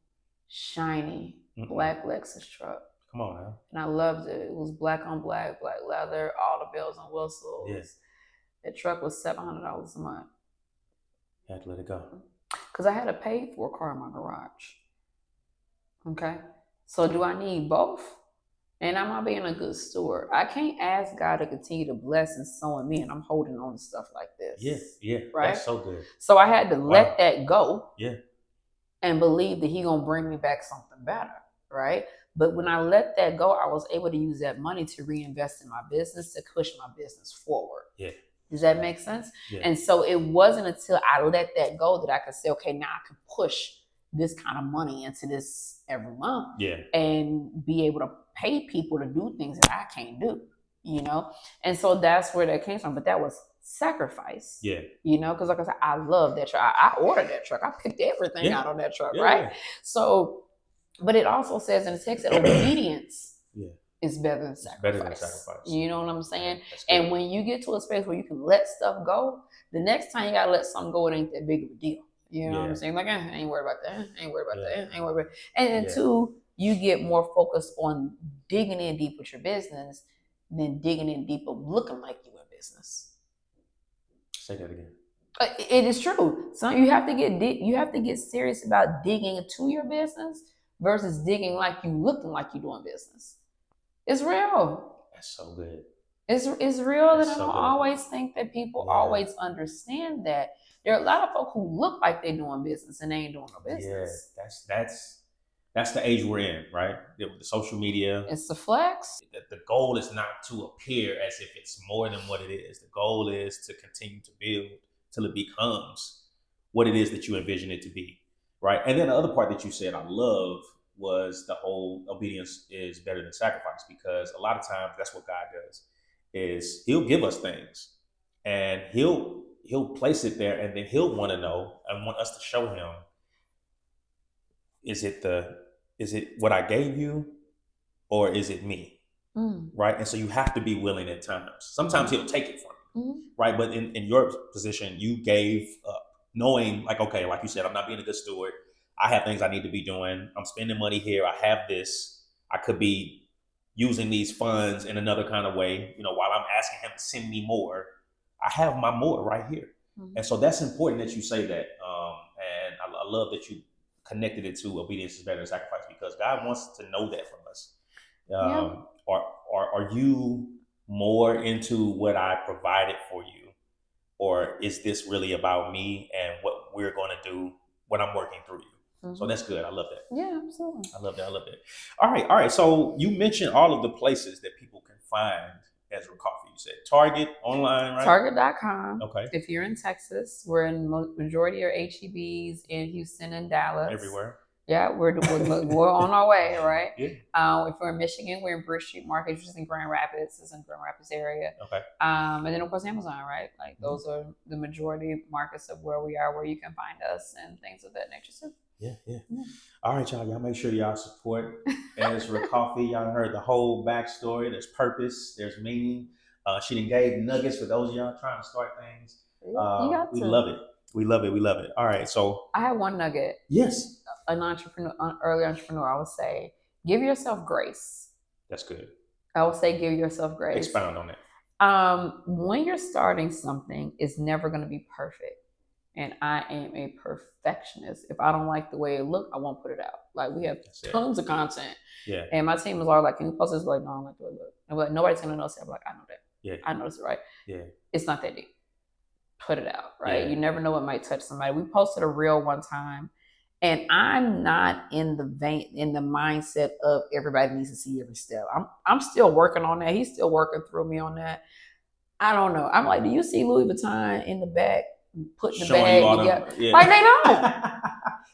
shiny black Lexus truck. Come on now. And I loved it. It was black on black, black leather, all the bells and whistles. Yeah. The truck was $700 a month. You had to let it go. Because I had to pay for a car in my garage. Okay? So do I need both? And am I being a good steward? I can't ask God to continue to bless and sow in me, and I'm holding on to stuff like this. Yeah, yeah. Right? That's so good. So I had to let that go. Yeah. And believe that He's going to bring me back something better. Right? But when I let that go, I was able to use that money to reinvest in my business, to push my business forward. Yeah. Does that make sense? Yeah. And so it wasn't until I let that go that I could say, okay, now I can push this kind of money into this every month. Yeah. And be able to pay people to do things that I can't do, you know? And so that's where that came from. But that was sacrifice. Yeah. You know, because like I said, I love that truck. I ordered that truck. I picked everything out on that truck, right? So, but it also says in the text that obedience is better than sacrifice. You know what I'm saying? And when you get to a space where you can let stuff go, the next time you gotta let something go, it ain't that big of a deal. You know what I'm saying? Like, I ain't worried about that. I ain't worried about that. I ain't worried about that. And then two, you get more focused on digging in deep with your business than digging in deep of looking like you in business. Say that again. It is true. So you have to get serious about digging into your business versus digging like you looking like you doing business. It's real. That's so good. It's real, and I don't always think that people always understand that. There are a lot of folk who look like they're doing business and they ain't doing no business. Yeah, that's the age we're in, right? The social media. It's the flex. The goal is not to appear as if it's more than what it is. The goal is to continue to build till it becomes what it is that you envision it to be, right? And then the other part that you said I love was the whole obedience is better than sacrifice, because a lot of times that's what God does, is He'll give us things and He'll place it there, and then He'll want to know and want us to show Him, is it what I gave you, or is it me? Right? And so you have to be willing at times. Sometimes He'll take it from you, right? But in your position, you gave up, knowing like, okay, like you said, I'm not being a good steward. I have things I need to be doing. I'm spending money here. I have this. I could be using these funds in another kind of way, you know, while I'm asking Him to send me more. I have my more right here. And so that's important that you say that. And I love that you connected it to obedience is better than sacrifice, because God wants to know that from us. Are you more into what I provided for you, or is this really about me and what we're going to do when I'm working through you? So that's good. I love that. Yeah, absolutely. I love that. All right. So you mentioned all of the places that people can find Ezra Coffee. You said Target, online, right? Target.com. Okay. If you're in Texas, we're in majority of HEBs in Houston and Dallas. Everywhere. Yeah, we're on our way, right? Yeah. If we're in Michigan, we're in Bridge Street Market, which is in Grand Rapids. It's in Grand Rapids area. Okay. And then of course Amazon, right? Like those are the majority markets of where we are, where you can find us and things of that nature. So yeah. All right, y'all make sure y'all support Ezra Coffee. Y'all heard the whole backstory. There's purpose, there's meaning. She done gave nuggets for those of y'all trying to start things. We love it. We love it. All right, so I have one nugget. Yes. An early entrepreneur, I would say, give yourself grace. That's good. I would say give yourself grace. Expound on that. When you're starting something, it's never going to be perfect. And I am a perfectionist. If I don't like the way it looks, I won't put it out. Like, we have tons of content. Yeah. And my team is all like, can you post this? Like, no, I don't like the way it looks. And we're like, nobody's going to notice it. I'm like, I know that. Yeah. I noticed it, right? Yeah. It's not that deep. Put it out, right? Yeah. You never know what might touch somebody. We posted a reel one time, and I'm not in the mindset of everybody needs to see every step. I'm still working on that. He's still working through me on that. I don't know. I'm like, do you see Louis Vuitton in the back putting the bag together? Yeah. Like, they don't.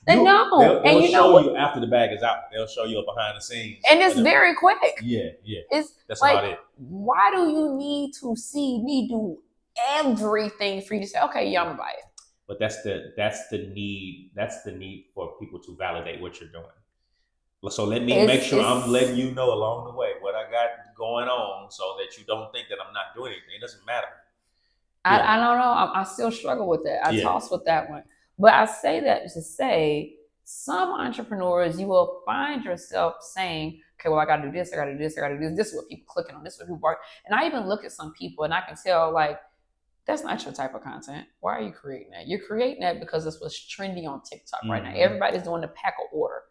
They know. They'll show you after the bag is out. They'll show you behind the scenes. And it's very quick. Yeah. That's like, about it. Why do you need to see me do everything for you to say, okay, yeah, I'm gonna buy it? But that's the need. That's the need for people to validate what you're doing. So let me make sure I'm letting you know along the way what I got going on, so that you don't think that I'm not doing anything. It doesn't matter. I don't know. I still struggle with that. I toss with that one. But I say that to say some entrepreneurs, you will find yourself saying, okay, well, I got to do this. I got to do this. I got to do this. This is what people clicking on. This is what people work. And I even look at some people and I can tell, like, that's not your type of content. Why are you creating that? You're creating that because it's what's trendy on TikTok right now. Everybody's doing the pack of order.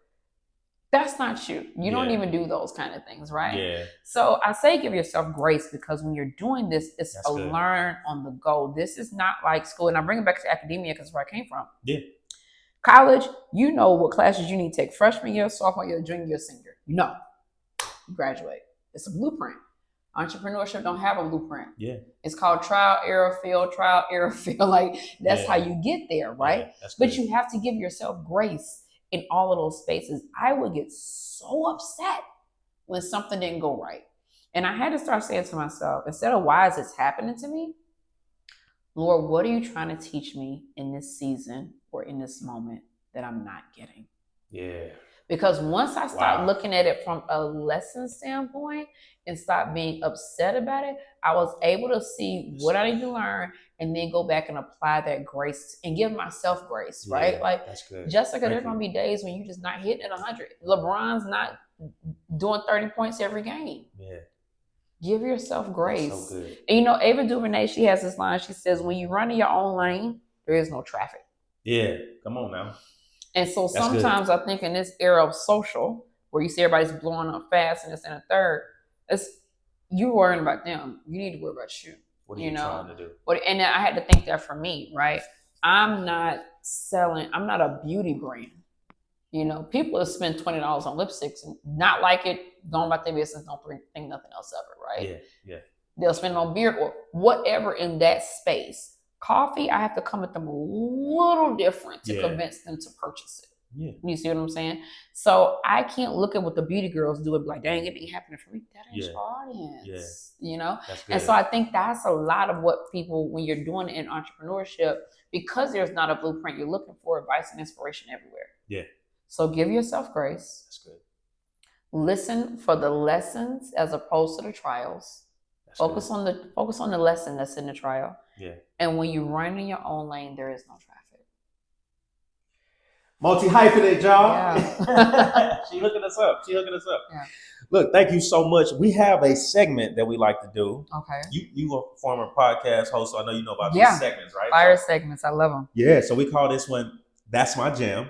That's not you. You don't even do those kind of things, right? Yeah. So I say give yourself grace, because when you're doing this, it's a learn on the go. This is not like school. And I bring it back to academia because where I came from. Yeah. College, you know what classes you need to take freshman year, sophomore year, junior year, senior. You know. You graduate. It's a blueprint. Entrepreneurship don't have a blueprint. Yeah. It's called trial, error, fail, trial, error, fail. Like, that's how you get there, right? Yeah, but you have to give yourself grace in all of those spaces. I would get so upset when something didn't go right. And I had to start saying to myself, instead of why is this happening to me? Lord, what are you trying to teach me in this season or in this moment that I'm not getting? Yeah. Because once I start looking at it from a lesson standpoint and stop being upset about it, I was able to see what I need to learn and then go back and apply that grace and give myself grace, right? Like, that's good. Jessica, there's going to be days when you're just not hitting at 100. LeBron's not doing 30 points every game. Yeah. Give yourself grace. That's so good. And you know, Ava DuVernay, she has this line. She says, when you run in your own lane, there is no traffic. Yeah. Come on now. And so sometimes I think in this era of social, where you see everybody's blowing up fast and this and a third, it's you worrying about them. You need to worry about you. What are you trying to do? And I had to think that for me, right? I'm not a beauty brand. You know, people will spend $20 on lipsticks and not like it, going about their business, don't think nothing else of it, right? Yeah. They'll spend it on beard or whatever in that space. Coffee, I have to come at them a little different to convince them to purchase it. Yeah. You see what I'm saying? So I can't look at what the beauty girls do and be like, dang, it ain't happening for me. That ain't your audience. Yeah. You know? And so I think that's a lot of what people, when you're doing it in entrepreneurship, because there's not a blueprint, you're looking for advice and inspiration everywhere. Yeah. So give yourself grace. That's good. Listen for the lessons as opposed to the trials. Focus on the lesson that's in the trial. Yeah. And when you run in your own lane, there is no traffic. Multi-hyphenate, y'all. Yeah. She hooking us up. Yeah. Look, thank you so much. We have a segment that we like to do. Okay. You a former podcast host, so I know you know about these segments, right? Fire segments. I love them. Yeah. So we call this one, That's My Jam.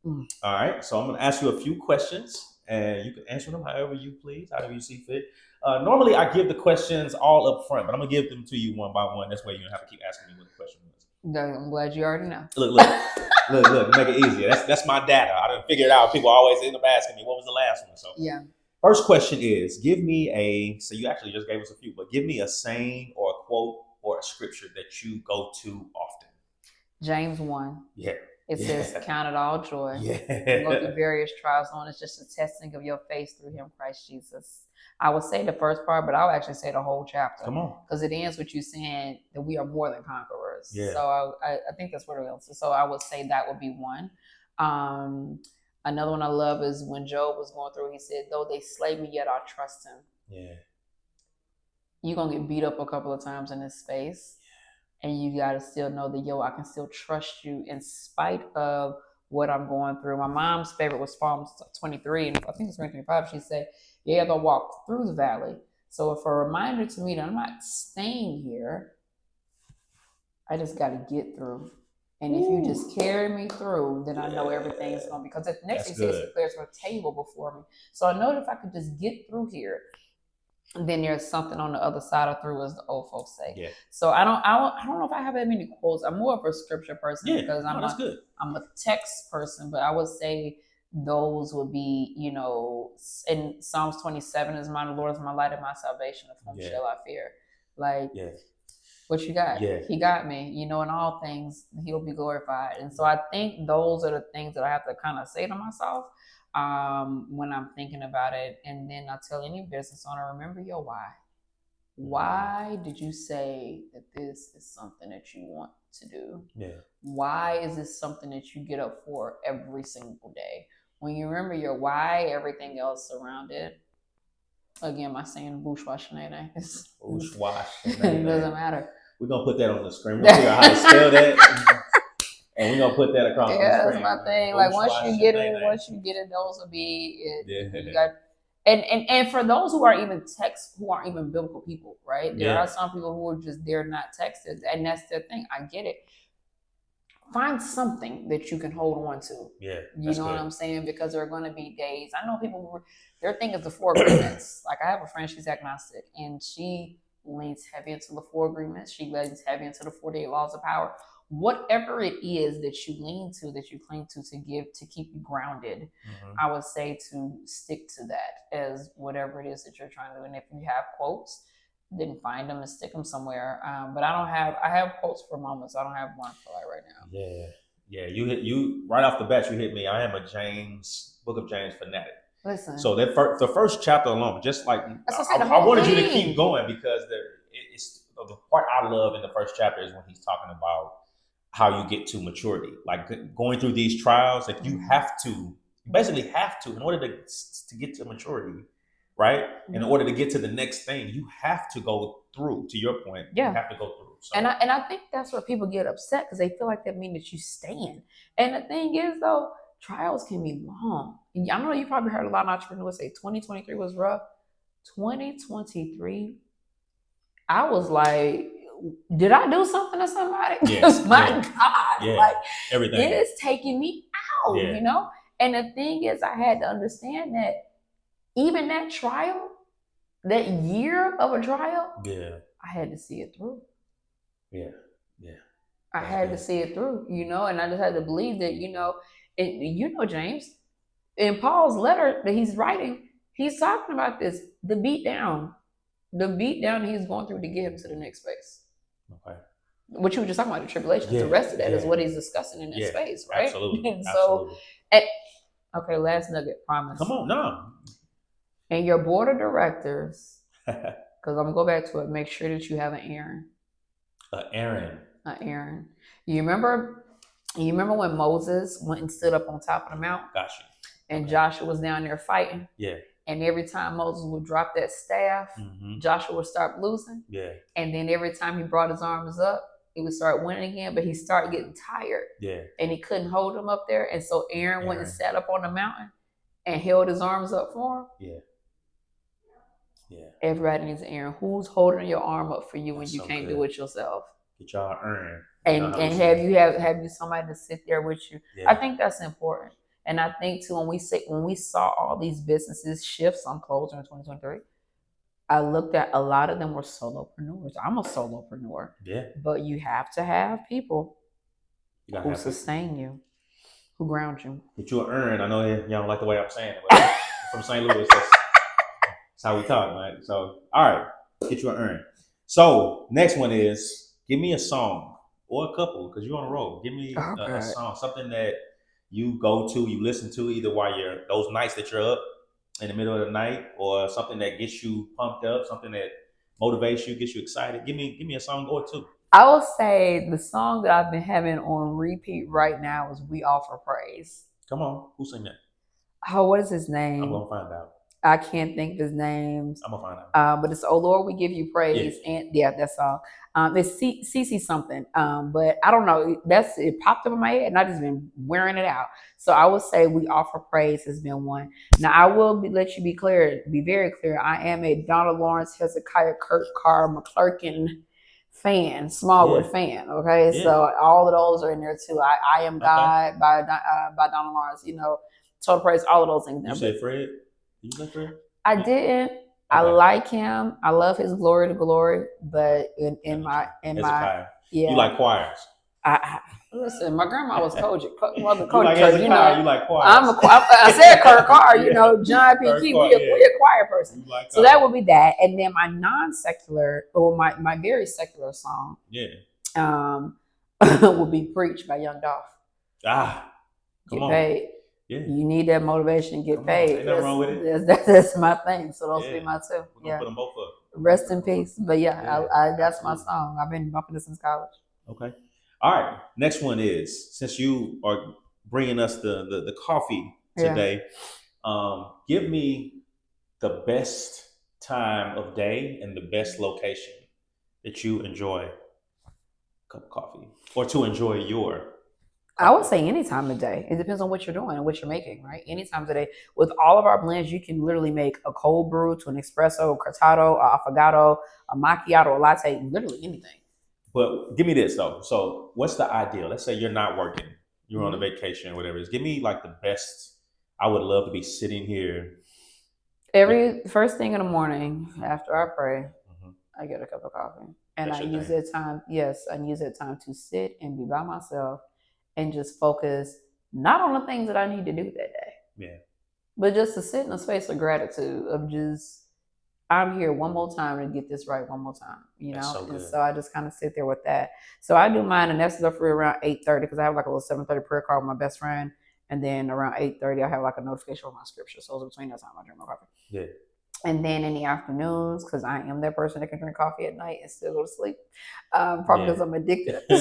All right. So I'm going to ask you a few questions, and you can answer them however you please, however you see fit. Normally, I give the questions all up front, but I'm going to give them to you one by one. This way you don't have to keep asking me what the question is. I'm glad you already know. Look, make it easier. That's my data. I done figured it out. People always end up asking me, what was the last one? So yeah. First question is, give me so you actually just gave us a few, but give me a saying or a quote or a scripture that you go to often. James 1. Yeah. It says, count it all joy. Yeah. Go through various trials, knowing it's just a testing of your faith through him, Christ Jesus. I would say the first part, but I'll actually say the whole chapter. Come on. Because it ends with you saying that we are more than conquerors. Yeah. So I think that's what it is. So I would say that would be one. Another one I love is when Job was going through, he said, though they slay me, yet I'll trust him. Yeah. You're going to get beat up a couple of times in this space. And you got to still know that, I can still trust you in spite of what I'm going through. My mom's favorite was Psalms 23, and I think it's 25. She said, they'll walk through the valley. So if a reminder to me that I'm not staying here, I just got to get through. And if you just carry me through, then I know everything's going to be, because the next thing says, declares a table before me. So I know that if I could just get through here, then there's something on the other side of through, as the old folks say. Yeah. So I don't know if I have that many quotes. I'm more of a scripture person because I'm a text person, but I would say those would be, in Psalms 27 is my Lord is my light and my salvation, of whom shall I fear? What you got? Yeah. He got me. You know, in all things, he'll be glorified. And so I think those are the things that I have to kind of say to myself when I'm thinking about it. And then I tell any business owner, remember your why. Why did you say that this is something that you want to do? Yeah. Why is this something that you get up for every single day? When you remember your why, everything else around it. Again, my saying bourgeois-nate. It doesn't matter. We're going to put that on the screen. We'll figure out how to spell that. And we're going to put that across the screen. Yeah, that's my thing. Like once you get it, those will be it. Yeah. You got, and for those who aren't even biblical people, right? There are some people who are just, they're not texted, and that's their thing. I get it. Find something that you can hold on to. Yeah. You know what I'm saying? Because there are going to be days. I know people who their thing is the 4 agreements. Like I have a friend, she's agnostic, and she leans heavy into the 4 agreements. She leans heavy into the 48 laws of power. Whatever it is that you lean to, that you cling to keep you grounded, I would say to stick to that as whatever it is that you're trying to do. And if you have quotes, then find them and stick them somewhere. But I have quotes for moments. I don't have one for like right now. Yeah. You right off the bat, you hit me. I am a Book of James fanatic. Listen. So the first chapter alone, just like I wanted you to keep going because it's the part I love in the first chapter is when he's talking about how you get to maturity, like going through these trials. Like you basically have to, in order to get to maturity, right? In order to get to the next thing, you have to go through. To your point, you have to go through. So. And I think that's where people get upset because they feel like that means that you stand. And the thing is, though, trials can be long. And I know you probably heard a lot of entrepreneurs say 2023 was rough. 2023, I was like, did I do something to somebody? Because God, like everything. It is taking me out, you know? And the thing is, I had to understand that even that trial, that year of a trial, I had to see it through. I had to see it through, you know, and I just had to believe that, you know, James, in Paul's letter that he's writing, he's talking about this, the beat down he's going through to get him to the next space. Okay. What you were just talking about, the tribulation, the rest of that is what he's discussing in that space, right? Absolutely. And so, okay, last nugget, promise. Come on, no. And your board of directors, because I'm going to go back to it, make sure that you have an Aaron. An Aaron. You remember when Moses went and stood up on top of the mountain? Got you. And Joshua was down there fighting? Yeah. And every time Moses would drop that staff, Joshua would start losing. Yeah. And then every time he brought his arms up, he would start winning again, but he started getting tired. Yeah. And he couldn't hold them up there. And so Aaron went and sat up on the mountain and held his arms up for him. Yeah. Yeah. Everybody needs an Aaron. Who's holding your arm up for you when you can't do it yourself? Get y'all Aaron. And have you somebody to sit there with you? Yeah. I think that's important. And I think too, when we saw all these businesses shifts on closure in 2023, I looked at a lot of them were solopreneurs. I'm a solopreneur. Yeah. But you have to have people who sustain you, who ground you. Get you an Aaron. I know you don't like the way I'm saying it, but from St. Louis, that's how we talk, man. So, all right, get you an Aaron. So, next one is give me a song or a couple because you're on a roll. Give me a song, something that you go to, you listen to either while you're those nights that you're up in the middle of the night, or something that gets you pumped up, something that motivates you, gets you excited. Give me a song or two. I will say the song that I've been having on repeat right now is "We Offer Praise." Come on, who sang that? Oh, what is his name? I'm gonna find out. I can't think of his names. I'm gonna find out. But it's "Oh Lord, We Give You Praise," and that song. It's CC something. But I don't know. It popped up in my head, and I just been wearing it out. So I would say "We Offer Praise" has been one. Now I will let you be very clear. I am a Donald Lawrence, Hezekiah, Kurt Carr, McClurkin fan, Smallwood fan. Okay, so all of those are in there too. I Am God by Donald Lawrence. You know, Total Praise, all of those things. You said Fred? Did you like Fred? I didn't. Okay. I like him. I love his Glory to Glory, but in my you like choirs? Listen, my grandma was coach at church. You like choir. I said Kurt Carr, John P. Key. We a choir person. So that would be that. And then my non-secular, or my very secular song, would be Preach by Young Dolph. Get paid. Yeah. You need that motivation, get paid. Ain't nothing wrong with it. That's my thing. So those be my two. We're gonna put them both up. Rest in peace. But I that's my song. I've been bumping it since college. Okay. All right. Next one is, since you are bringing us the coffee today, give me the best time of day and the best location that you enjoy a cup of coffee, or to enjoy your coffee. I would say any time of day. It depends on what you're doing and what you're making, right? Any time of the day. With all of our blends, you can literally make a cold brew to an espresso, a cortado, a affogato, a macchiato, a latte, literally anything. But give me this though. So what's the ideal? Let's say you're not working, you're on a vacation or whatever it is. Give me like the best. I would love to be sitting here. Every first thing in the morning after I pray, I get a cup of coffee. And I use that time, to sit and be by myself and just focus not on the things that I need to do that day. But just to sit in a space of gratitude of just, I'm here one more time to get this right one more time, and so I just kind of sit there with that. So I do mine, and that's roughly around 8:30 because I have like a little 7:30 prayer call with my best friend, and then around 8:30 I have like a notification with my scripture. So it's between that time I drink my coffee. And then in the afternoons, because I am that person that can drink coffee at night and still go to sleep, probably because I'm addicted. You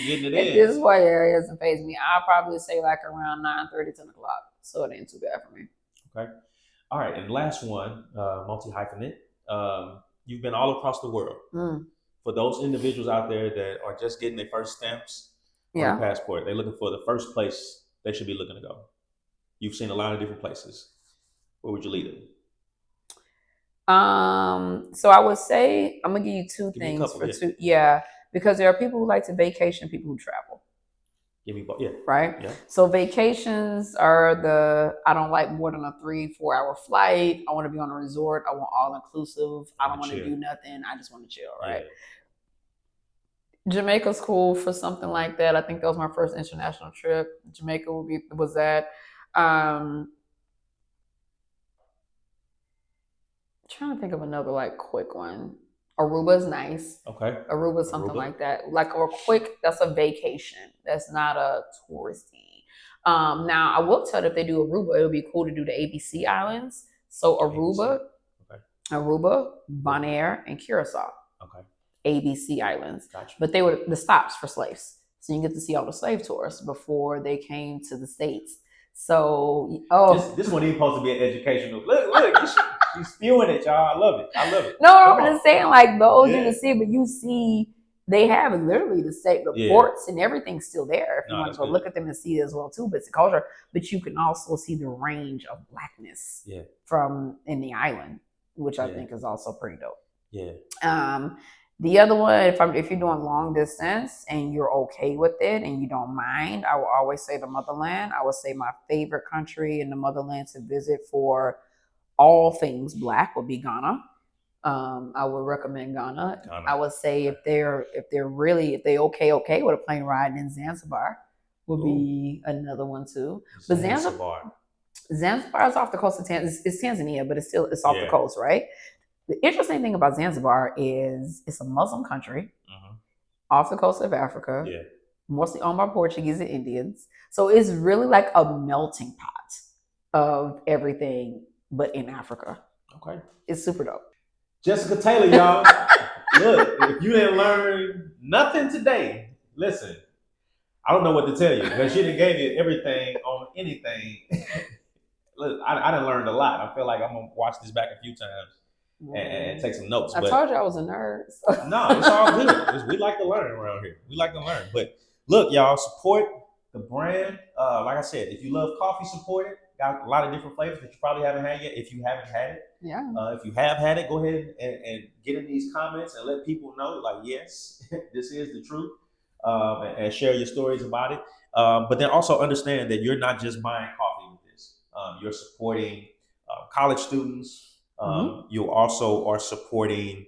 getting it in. At this point, it doesn't faze me. I'll probably say like around 9:30, 10 o'clock. So it ain't too bad for me. Okay. All right. And last one, multi-hyphenate. You've been all across the world. For those individuals out there that are just getting their first stamps on their passport, they're looking for the first place they should be looking to go. You've seen a lot of different places. Where would you lead them? So I would say I'm gonna give you two things for two. Because there are people who like to vacation, people who travel. Give me both. Right. So vacations are I don't like more than a 3-4 hour flight. I want to be on a resort. I want all inclusive. I don't want to do nothing. I just want to chill. Right. Jamaica's cool for something like that. I think that was my first international trip. Jamaica was that. Trying to think of another like quick one. Aruba is nice. Okay. Aruba is something like that. Like a quick, that's a vacation. That's not a touristy. Now I will tell you, if they do Aruba, it would be cool to do the ABC Islands. So Aruba, Bonaire, and Curacao. Okay. ABC Islands. Gotcha. But they were the stops for slaves. So you get to see all the slave tours before they came to the States. So this one ain't supposed to be an educational. Look, she's spewing it, y'all. I love it. No, I'm just saying, like those you can see, but you see they have literally the ports and everything's still there if you want to go look at them and see it as well too. But it's a culture. But you can also see the range of blackness from in the island, which I think is also pretty dope. The other one, if you're doing long distance and you're okay with it and you don't mind, I will always say the motherland. I would say my favorite country in the motherland to visit for all things Black would be Ghana. I would recommend Ghana. I would say if they okay with a plane ride, then Zanzibar would be another one too. But Zanzibar is off the coast of Tanzania. It's Tanzania, but it's off the coast, right? The interesting thing about Zanzibar is it's a Muslim country off the coast of Africa, mostly owned by Portuguese and Indians. So it's really like a melting pot of everything, but in Africa. Okay. It's super dope. Jessica Taylor, y'all. Look, if you didn't learn nothing today, listen, I don't know what to tell you because she done gave you everything on anything. Look, I done learned a lot. I feel like I'm going to watch this back a few times. And take some notes. I told you I was a nerd. So. No, it's all good. We like to learn around here. We like to learn. But look, y'all, support the brand. Like I said, if you love coffee, support it. Got a lot of different flavors that you probably haven't had yet. If you haven't had it, if you have had it, go ahead and get in these comments and let people know, like, yes, this is the truth, and share your stories about it. But then also understand that you're not just buying coffee with this. You're supporting college students. You also are supporting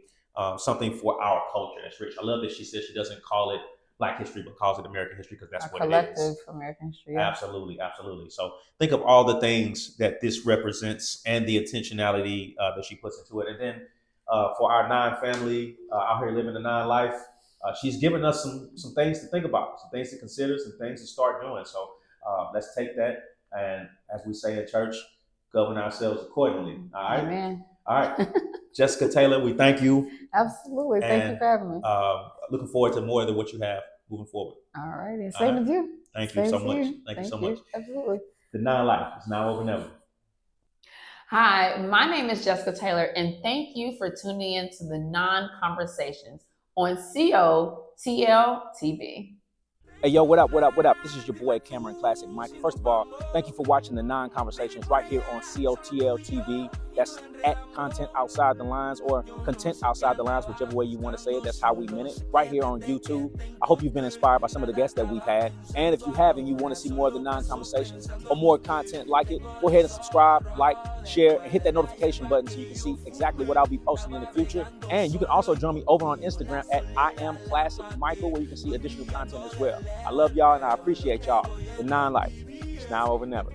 something for our culture that's rich. I love that she said she doesn't call it Black history, but calls it American history because that's what it is. Collective American history. Yeah. Absolutely, absolutely. So think of all the things that this represents and the intentionality that she puts into it. And then for our non-family out here living the non-life, she's given us some things to think about, some things to consider, some things to start doing. So let's take that and, as we say in church, govern ourselves accordingly. All right. Amen. All right. Jessica Taylor, we thank you. Absolutely. Thank you for having me. Looking forward to more than what you have moving forward. All right. And same with you. Thank you so much. Thank you so much. Absolutely. The non-life is now over never. Hi, my name is Jessica Taylor, and thank you for tuning in to the Non-Conversations on COTL-TV. Hey, yo, what up, what up, what up? This is your boy, Cameron Classic Mike. First of all, thank you for watching the Non-Conversations right here on COTL-TV. That's at Content Outside the Lines, or Content Outside the Lines, whichever way you want to say it. That's how we meant it. Right here on YouTube. I hope you've been inspired by some of the guests that we've had. And if you haven't, you want to see more of the Non-Conversations or more content like it, go ahead and subscribe, like, share, and hit that notification button so you can see exactly what I'll be posting in the future. And you can also join me over on Instagram at IamClassicMichael, where you can see additional content as well. I love y'all and I appreciate y'all. The non-life is now over never.